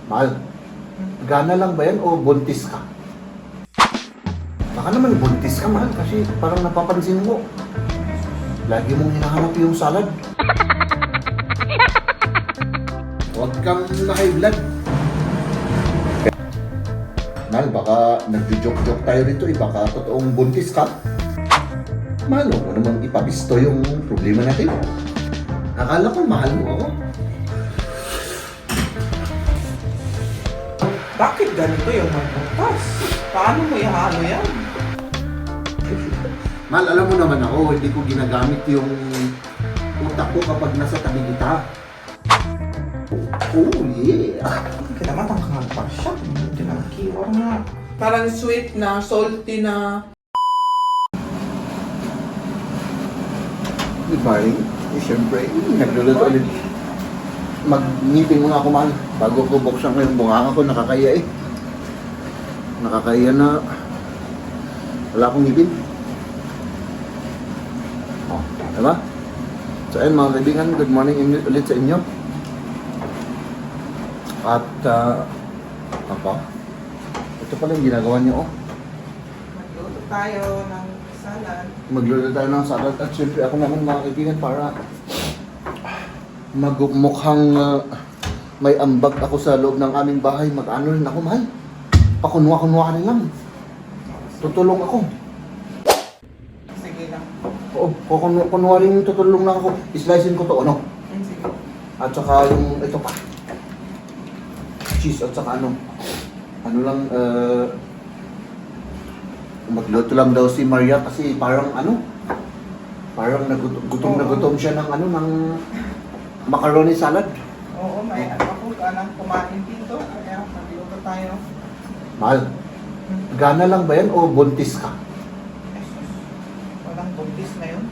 Mahal, gana lang ba yan o buntis ka? Baka naman buntis ka, mahal, kasi parang napapansin mo. Lagi mong hinahanap yung salad. Huwag kang na-high blood. Mahal, baka nagjo-joke-joke tayo rito eh. Baka totoong buntis ka. Mahal, huwag mo namang ipabisto yung problema natin. Akala ko mahal mo ako. Bakit ganito yung magbukas? Paano mo ihalo yan? Mahal, alam mo naman ako, hindi ko ginagamit yung utak ko kapag nasa tabi kita. Oh, yeah. Kaya matangkang pa siya. Hindi na kiwar nga. Parang sweet na, salty na. Good morning. Eh, siyempre, nagluluto ulit. Mag-meeting muna ako, mahal. Bago ko buksan ko yung bunganga ko, nakakaya eh. Nakakaya na wala akong ngipin. Oh, diba? So ayun mga kaibigan, good morning ulit sa inyo. At, ito pala yung ginagawa niyo, oh. Magluto tayo ng salad. Magluluto tayo ng salad at syempre ako naman mga kaibigan para magmukhang may ambag ako sa loob ng aming bahay. Mag-ano rin ako, mahal. Pakunwa-kunwa rin lang. Tutulong ako. Sige lang. Oo, kunwa rin tutulong lang ako. Islicein ko to, ano? Sige. At saka yung ito pa. Cheese at saka ano. Ano lang, magluto lang daw si Maria kasi parang ano, parang gutom na gutom siya ng ano, ng macaroni salad. Oo, may ako nang kumain dito. Kaya magluto tayo. Mahal, gana lang ba yan o buntis ka? Jesus. Walang buntis na yun.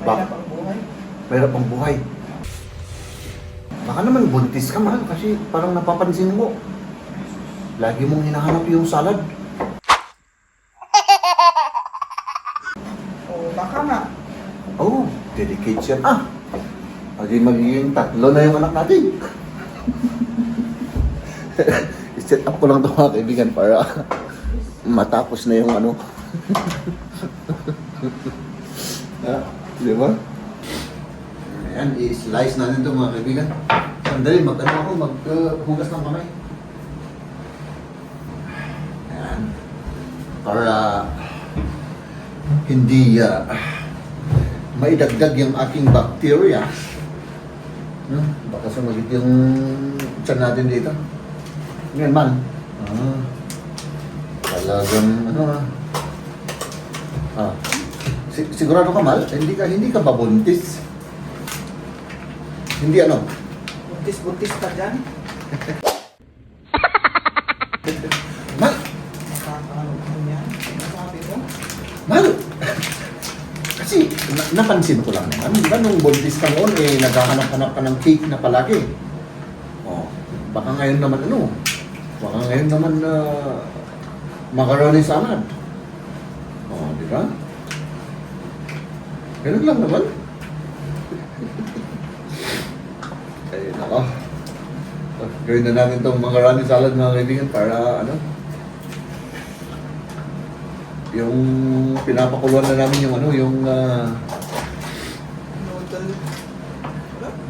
Bakit? Mahirap ang buhay. Mahirap ang buhay. Baka naman buntis ka, mahal, kasi parang napapansin mo. Lagi mong hinahanap yung salad. Oo, baka nga. Oh, delicate siya. Pagi magiging 3 na yung anak natin. I-set up ko lang ito mga kaibigan para matapos na yung ano. Di ba? Ayan, i-slice natin ito mga kaibigan. Sandali, maghugas ng kamay. Ayan. Para hindi maidagdag yung aking bacteria. No? Baka sumagit yung tiyan natin dito. Ngayon man. Talagang ano sigurado ka, Mal? Hindi ka ba buntis? Hindi ano? Buntis-buntis ka dyan. Mal! Nakakaano ka yan. Sabi mo? Mal! Kasi napansin ko lang naman, di ba nung buntis ka noon, naghahanap-hanap ka ng cake na palagi. Oh, baka ngayon naman macaroni salad. Oh, di ba? Ganun lang naman. Ay, nako. Gawin na natin itong macaroni salad mga kaibigan para ano, yung pinapakuluan na namin yung ano, yung Noodle.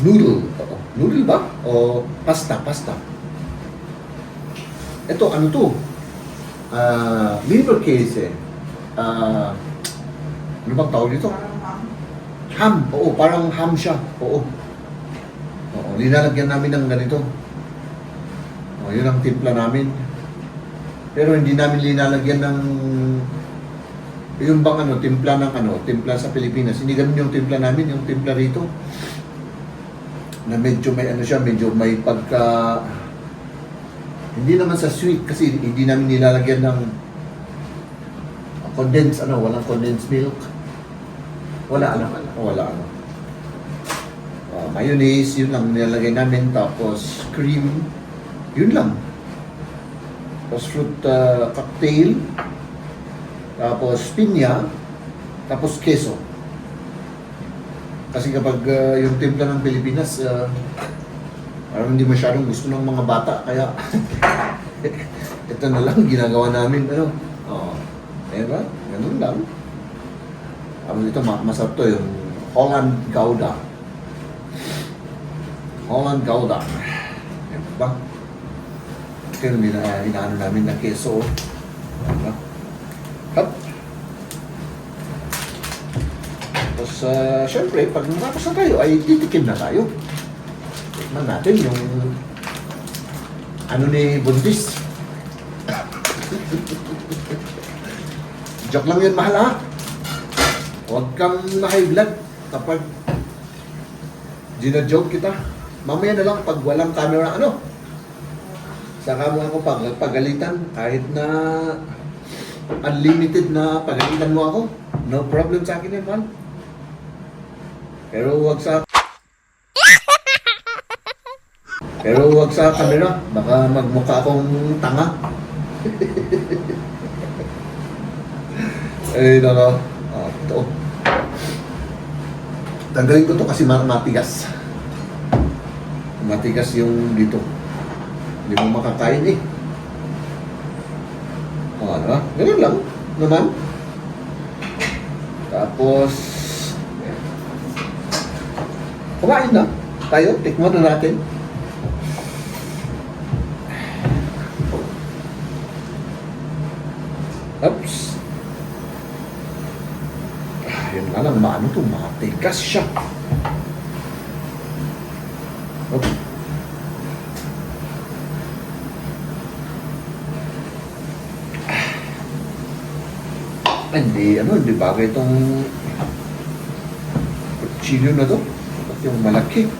noodle. Oo. Noodle ba? O pasta? Ito, ano to? Liver case eh. Ano bang tawag dito? Parang Ham. Oo, parang ham siya. Oo. Oo, nilalagyan namin ng ganito. O, yun ang timpla namin. Pero hindi namin linalagyan ng yung bang ano, timpla sa Pilipinas. Hindi ganun yung timpla namin, yung timpla rito. Na medyo may ano siya, medyo may pagka hindi naman sa sweet kasi hindi namin nilalagyan ng walang condensed milk. Wala. Mayonnaise, yun lang nilalagay namin. Tapos cream, yun lang. Tapos fruit cocktail. Tapos pinya. Tapos queso. Kasi kapag yung timpla ng Pilipinas, Parang hindi masyadong gusto ng mga bata, kaya ito na lang ginagawa namin, ano. Oo. Diba? Ganun lang. Ito, masarap to yung Holland Gouda. Holland Gouda. Diba? Ito yung inaano namin na keso. Diba? Hop. Tapos, syempre, pag matapos na tayo, ay titikim na tayo. Tikman natin yung ano ni Buntis. Joke lang yun, mahal ha. Huwag kang na-high blood kapag gina-joke kita. Mamaya na lang pag walang camera, ano? Saka mo ako pagalitan kahit na unlimited na pagalitan mo ako. No problem sa akin yan, man. Pero huwag sa camera. Baka magmukha akong tanga. Ay, nako. Ito. Tanggalin ko to kasi matigas. Matigas yung dito. Hindi mo makakain eh. Diba? Ganun lang. Naman. Tapos, kumain na. Tayo, tikman na natin. Oops. Yun nga lang, maano to, matigas siya. Oops. Hindi bagay itong kutsilyo na to. At yung malaki.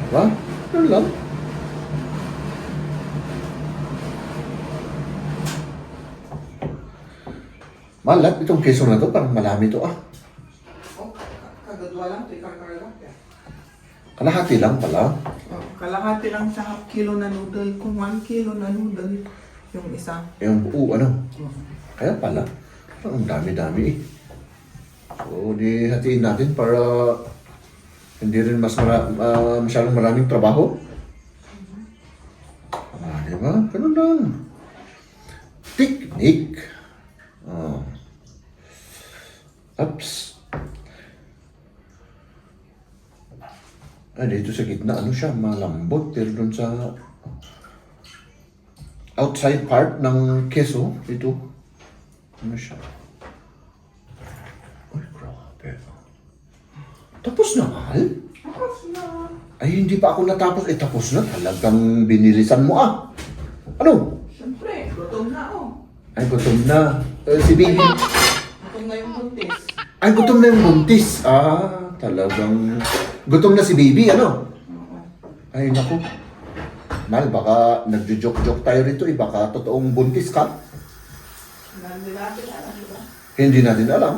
Diba? Ano lang? Malat itong keso na to, parang malami to ah. Oh, kagadwa lang, lang. Kalahati lang pala. Oh, kalahati lang sa half kilo na noodle. Kung 1 kilo na noodle, yung isa. Yung buo, ano? Kaya pala. Ang dami-dami eh. So, di hatiin natin para hindi rin masyadong maraming trabaho. Diba? Ganun lang. Technique. Oops. Dito sa gitna, ano siya, malambot. Pero dun sa outside part ng keso, ito, ano siya? Ay, grabe. Tapos na, mahal? Tapos na. Ay, hindi pa ako natapos. Tapos na. Talagang binilisan mo ah. Ano? Siyempre, gutom na oh. Ay, gutom na. Si baby. Gutom na yung buntis. Ay, gutom na yung buntis. Talagang gutom na si baby, ano? Ay, naku. Mal, baka nagjo-joke-joke tayo rito eh. Baka totoong buntis ka. Hindi natin alam, di ba? Hindi natin alam.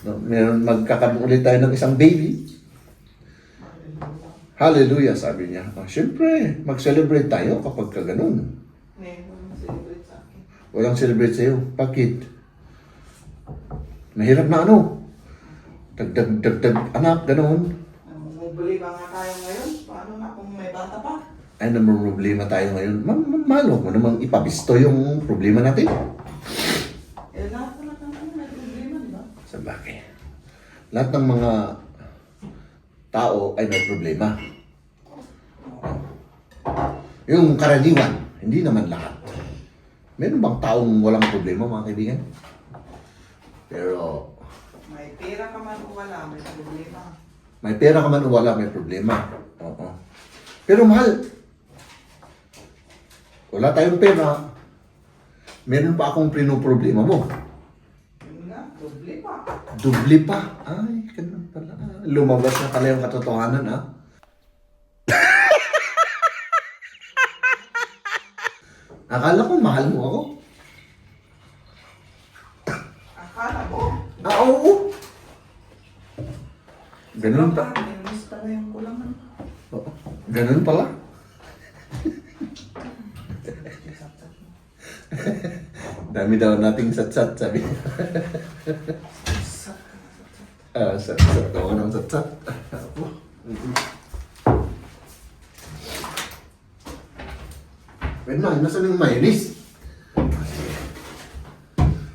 No, meron magkakaroon ulit tayo ng isang baby. Hallelujah, sabi niya. Siyempre, mag-celebrate tayo kapag ka ganun. Walang celebrate sa akin. Walang celebrate sa'yo. Bakit? Mahirap na ano? Dagdag anak, ganun. Bumubuli ba nga tayo ngayon? Paano na kung may bata pa? Ay, namang problema tayo ngayon. Malo mo namang ipabisto yung problema natin. Lahat naman may problema, di ba? Sa bagay. Lahat ng mga tao ay may problema. Yung karaniwan, hindi naman lahat. Meron bang taong walang problema, mga kaibigan? Pero May pera ka man o wala, may problema. may pera ka man o wala, may problema. Oo. Pero mahal, wala tayong pera. Meron pa akong problema mo. Yun nga, problema. Dubli pa. Ay, ganun pala. Lumabas na pala yung katotohanan, ha? Akala ko mahal mo ako. Akala mo? Oo. Ganun pa. Miss pala yung kulangan. Oo. Ganun pala. Dami daw nating satsat, sabi. Sat-sat ako ng sat-sat. Apo. Pwede na, nasaan yung mayonnaise?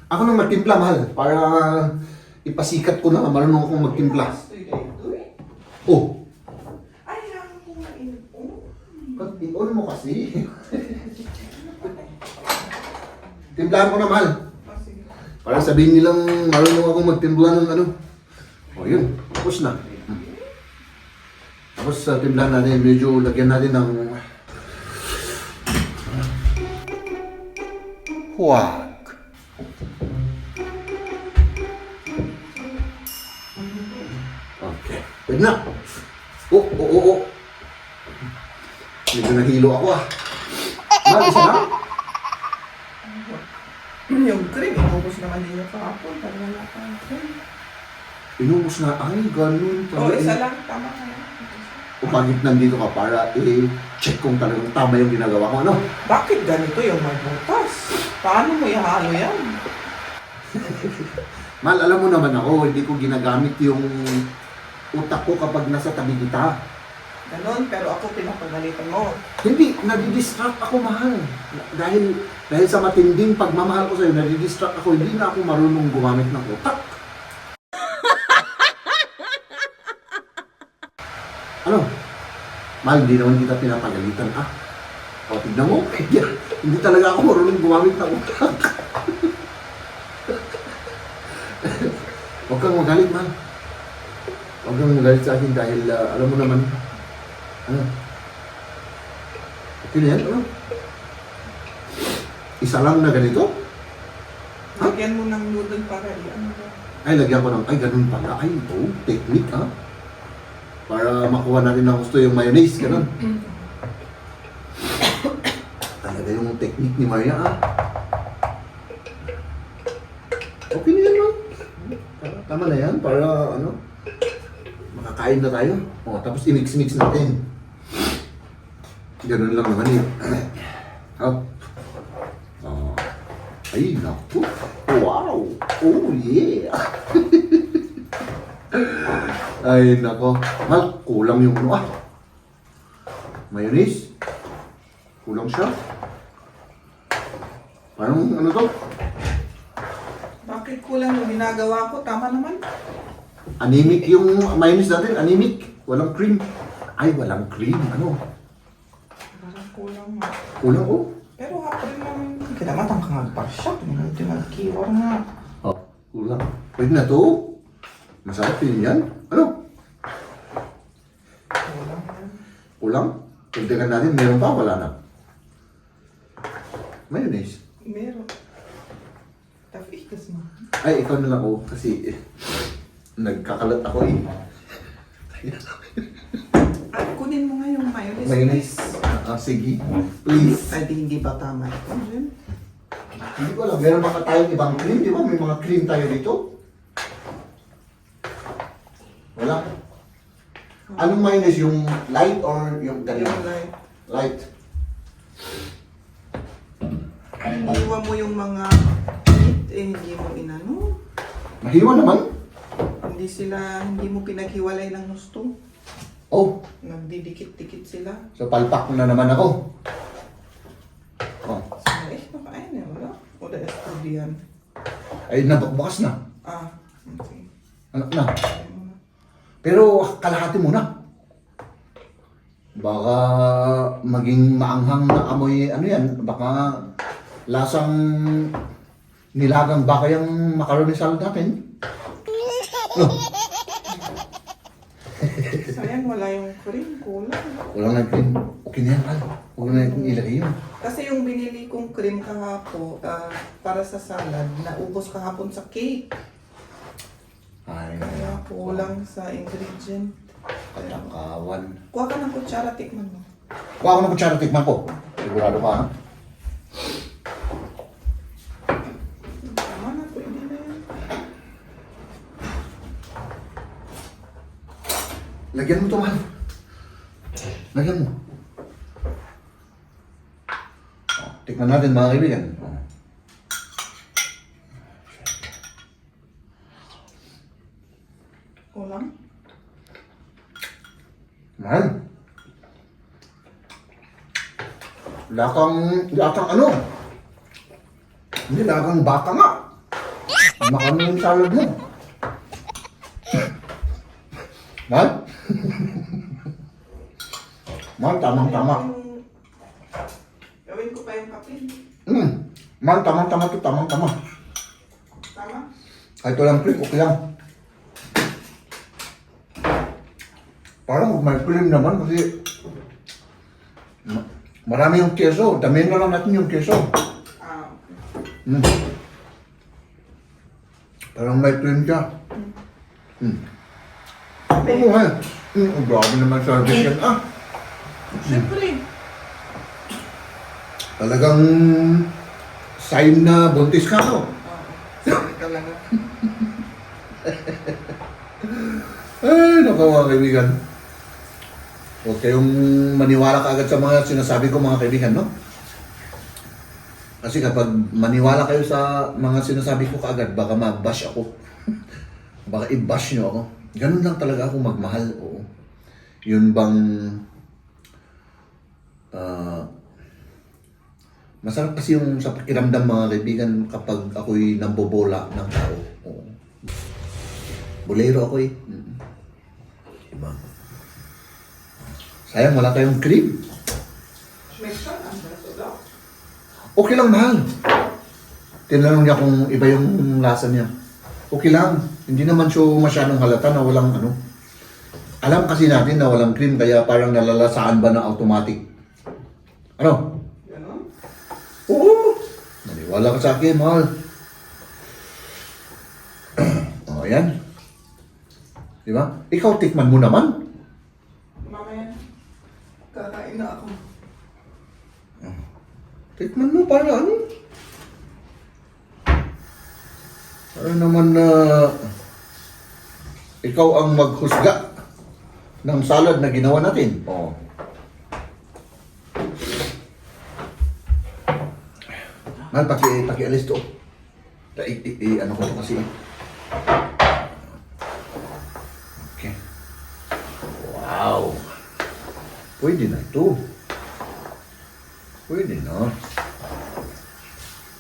Ako nang magtimpla, mahal. Para ipasikat ko na, marunong akong magtimpla. Oh, Ay, lang ko ma-in-on. ba't i-on mo kasi? Timplahan ko na, mahal. Ah, sige. Para sabihin nilang marunong akong magtimpla ng ano. O yun, tapos na. Tapos sa timplahan natin, medyo lagyan natin ng... Huwag. Okay, pwede na. Oh. Medyo nahilo ako ah. Mahal, isa na? Yung cream, inubos naman ninyo kahapon. Pero wala pa ang cream. Inubos na. Ay, ganun. Oh, isa lang. Tama ka na. Upagit nandito ka para i-check kung talagang tama yung ginagawa ko. Ano? Bakit ganito yung may butas? Paano mo ihalo yan? Mal, alam mo naman ako, hindi ko ginagamit yung utak ko kapag nasa tabi kita. Ganon, pero ako pinapagalitan mo. Hindi, nadidistract ako, mahal. Dahil sa matinding pagmamahal ko sa'yo, nadidistract ako, hindi na ako marunong gumamit ng utak. Ano? Mahal, hindi naman kita pinapagalitan, ah. O, tignan mo, hindi talaga ako marunong gumamit ng utak. Huwag kang magalit, mahal. Huwag kang magalit sa akin dahil alam mo naman, ano? Okay na yan, ano? Isa lang na ganito? Lagyan mo ng noodle para ano ba? Ay, lagyan ko ng, ay, ganun pala. Ay, ito, technique, ha? Para makuha natin ng gusto yung mayonnaise, ganun. Talaga yung technique ni Maria, ha? Okay na yan, ma'am. Tama na yan, para, ano, makakain na tayo. O, tapos i-mix-mix natin. Ganun lang naman eh. Up. Ay, naku. Wow. Oh, yeah. Ay, nako. Mal, kulang yung ano ah. Mayonnaise. Kulang siya. Parang ano to? Bakit kulang yung ginagawa ko? Tama naman. Anemic yung mayonnaise natin. Anemic. Walang cream. Ay, walang cream. Ano? Parang kulang nga. Kulang oh. Pero hapon naman. Kinamatang ka nga pa siya. Hindi nag-kiwar nga. Oh, kulang. Pwede na to. Masarap din yan. Ano? Kulang yan. Kulang? Pagdagan natin, meron pa, wala na. Mayonnaise. Meron. Tafikas mo. Ay, ikaw na lang oh, kasi nagkakalat ako eh. Ay, kunin mo nga yung mayonnaise. Mayonnaise. Sige. Please. Ay, hindi ba tama ito? Jen? Hindi ko alam, meron baka tayong ibang cream, di ba? May mga cream tayo dito. Wala. Anong mayonnaise? Yung light or yung ganyan? Yung light. Light. Iniwan mo yung mga meat, hindi mo inano. Mahiwa naman. Hindi mo pinaghiwalay ng gusto. Oh, Nagdidikit-dikit sila. so palpak na naman ako. Oh, Sabi, nakain eh, wala. O da estudiyan. ay nabukbukas na. Ah, okay. Ano na? Pero kalahati muna. Baka maging maanghang na amoy, ano yan, baka lasang nilagang baka yung macaroni salad natin. Oh, Sayang wala yung cream, kulang. walang nag-cream. Okay na yan, pal. Huwag na natin ilagay yun. Kasi yung binili kong cream kahapon para sa salad, naubos kahapon sa cake. Ay, Kaya kulang sa ingredient. katakawan. Kuha ka ng kutsara, tikman mo. Kuha ako ng kutsara, tikman ko. Sigurado ka, ha? Tama na, pwede na yan. Lagyan mo ito, mahal. Lagyan mo. Oh, tikman natin, mga kaibigan. Oh. Mahal. Lakang ano? Hindi, lakang baka nga. Makano yung salad mo. Mahal? Mahal, tamang-tama. Gawin ko pa yung kape. Mahal, tamang-tama to, tamang-tama. Tama? Kahit walang cream, okay lang. Parang may cream naman kasi marami yung keso. Damihan na lang natin yung keso. Okay. Parang may cream siya. Oo nga. Grabe naman service yan. Siyempre. Talagang sign na buntis ka, no? Sorry talaga. Ay, naku mga kaibigan. Huwag kayong maniwala kaagad sa mga sinasabi ko mga kaibigan, no? Kasi kapag maniwala kayo sa mga sinasabi ko kaagad, baka mag-bash ako. Baka i-bash nyo ako. Ganun lang talaga ako magmahal, oo. Yun bang... masarap kasi yung sa pakiramdam mga kaibigan kapag ako'y nambobola ng tao. Oo. Bolero ako eh. Diba? Sayang, wala tayong cream. May siya ang baso daw. Okay lang, mahal. Tinanong niya kung iba yung lasa niya. Okay lang. Hindi naman siya masyadong halata na walang ano. Alam kasi natin na walang cream kaya parang nalalasaan ba na automatic. Ano? Ganon? Oo. Maniwala ka sa akin, mahal. O, yan. Diba? Ikaw, tikman mo naman. Mamaya. Kakain na ako. Tikman mo para ano? Para naman na ikaw ang maghusga ng salad na ginawa natin. Oo. Mahal, pakialis to. Ano ko to kasi. Okay. Wow. Pwede na ito. Pwede na.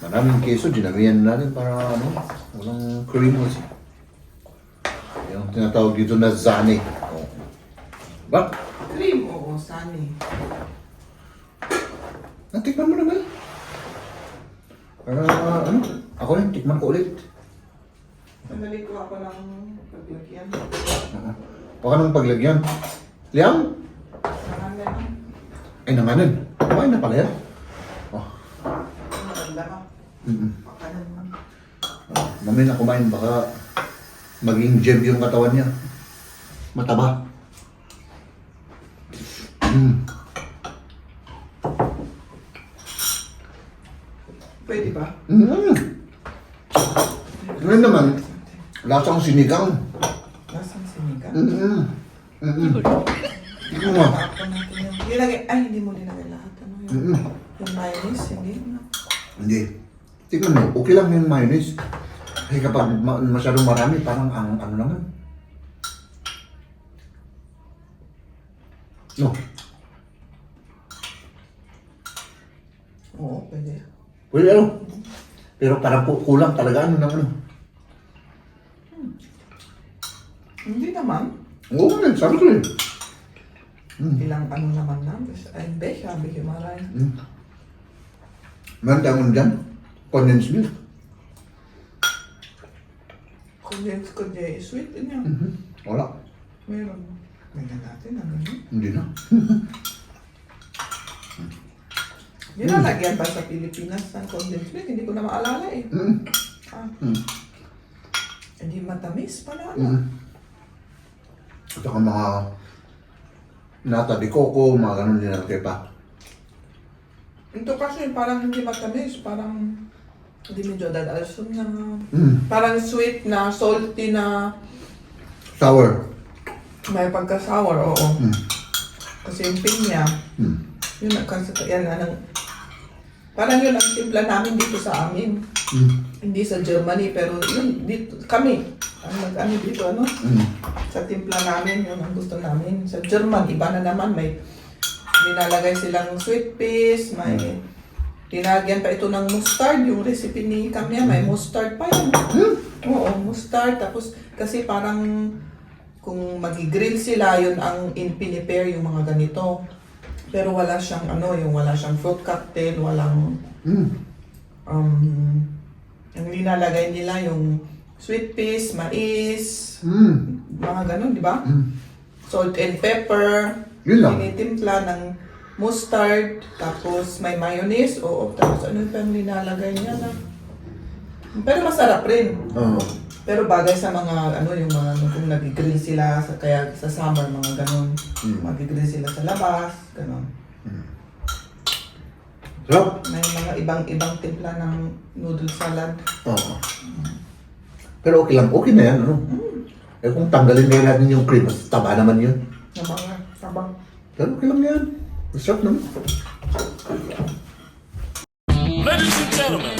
Maraming keso, dinamihan natin para ano, walang cream kasi. Yung tinatawag dito na zane. Oh. Ba? Cream, oo, sunny. Natikman mo naman. Para ano, ako rin, tikman ko ulit. Sandali ko ako ng paglagyan. Baka nang paglagyan. Liam? Saan na lang. Ay, nanganan. Kumain na pala yan. Oh. Maganda ka. Pakanan mo. Mamaya na kumain, baka maging gem yung katawan niya. Mataba. Pwede ba? Ngayon naman, lasang sinigang. Nasaan sinigang? Ikaw nga. Ako natin yung... Nilagay... Ay, hindi mo nilagay lahat. Ano yun? Yung mayonnaise, hindi na. Hindi. Tingnan mo, okay lang yung mayonnaise. Kasi kapag masyadong marami, parang ang ano naman. No. Oo, pwede. Pwede ano. Pero parang kulang talaga ano ng ano. Hindi naman. Oo nga, sabi ko rin. Ilang ano naman na. Ay, be, sabi himalay. Meron tayong ano dyan? Condensed milk. Condensed ko dyan. Sweet din yan. Wala. Meron. Tingnan natin, ano yun? Hindi na. Nilalagyan pa sa Pilipinas ng condensed milk. Hindi ko na maalala eh. Hindi matamis pala. At saka mga nata de coco, mga ganun din natin pa. Ito kasi parang hindi matamis. Parang hindi medyo dadalson na. Parang sweet na, salty na. Sour. May pagka-sour, oo. Kasi yung pinya, yun ang kasi yan anong parang yun ang timpla namin dito sa amin. Hindi sa Germany, pero yun dito kami. ano dito, ano? Mm. Sa timpla namin, yun ang gusto namin. Sa German, iba na naman, may nilalagay silang sweet peas, may tinagyan pa ito ng mustard, yung recipe ni Kamya, may mustard pa yan. Oo, mustard. Tapos, kasi parang kung mag-grill sila, yun ang in-prepare yung mga ganito. Pero wala siyang yung wala siyang fruit cocktail, walang yung nilalagay nila yung sweet peas, mais, mga ganun, di ba? Salt and pepper, Yun lang. tinitimpla ng mustard, tapos may mayonnaise, tapos ano pa yung nilalagay niya na. Pero masarap rin. Oo. Pero bagay sa mga, yung mga, kung nag-grill sila, kaya sa summer, mga ganun, mag-grill sila sa labas, ganun. Sarap. May mga ibang timpla ng noodle salad. Oo. Pero okay lang. Okay na yan, ano? Eh kung tanggalin na natin yung cream, mas taba naman yun. Sabang. Pero okay lang yan. Masarap naman. Ladies and gentlemen,